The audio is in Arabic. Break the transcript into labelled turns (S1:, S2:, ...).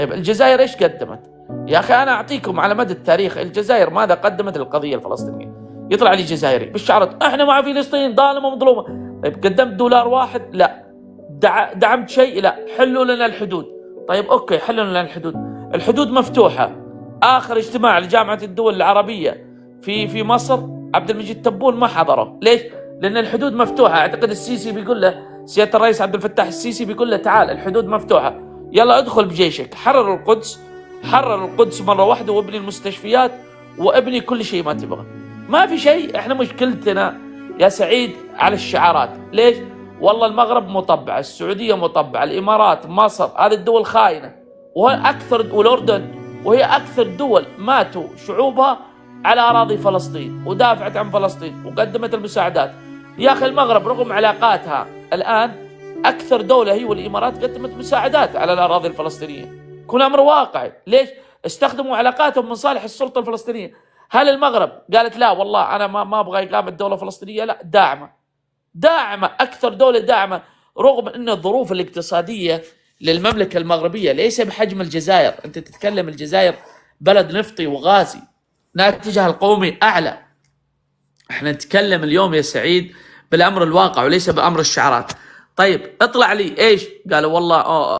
S1: طيب الجزائر ايش قدمت؟ يا اخي انا اعطيكم على مدى التاريخ الجزائر ماذا قدمت للقضيه الفلسطينيه. يطلع لي جزائري بالشعارات احنا مع فلسطين ظالمه ومظلومه. طيب قدمت دولار واحد؟ لا. دعمت شيء؟ لا. حلوا لنا الحدود. طيب اوكي حلوا لنا الحدود. الحدود مفتوحه. اخر اجتماع لجامعه الدول العربيه في مصر عبد المجيد تبون ما حضره. ليش؟ لان الحدود مفتوحه. اعتقد السيسي بيقول له، سياده الرئيس عبد الفتاح السيسي بيقول له تعال الحدود مفتوحه، يلا ادخل بجيشك، حرر القدس، حرر القدس مره واحده وابني المستشفيات وابني كل شيء ما تبغى. ما في شيء. احنا مشكلتنا يا سعيد على الشعارات. ليش؟ والله المغرب مطبعه، السعوديه مطبعه، الامارات، مصر، هذه الدول خاينه، وهي اكثر، والاردن، وهي اكثر دول ماتوا شعوبها على اراضي فلسطين ودافعت عن فلسطين وقدمت المساعدات. يا اخي المغرب رغم علاقاتها الان اكثر دوله هي والامارات قدمت مساعدات على الاراضي الفلسطينيه. كل امر واقعي. ليش؟ استخدموا علاقاتهم من صالح السلطه الفلسطينيه. هل المغرب قالت لا والله انا ما ابغى اقامه دوله فلسطينيه؟ لا، داعمه اكثر دوله داعمه، رغم ان الظروف الاقتصاديه للمملكه المغربيه ليس بحجم الجزائر. انت تتكلم الجزائر بلد نفطي وغازي، ناتجها القومي اعلى. احنا نتكلم اليوم يا سعيد بالامر الواقع وليس بامر الشعارات. طيب اطلع لي ايش قالوا؟ والله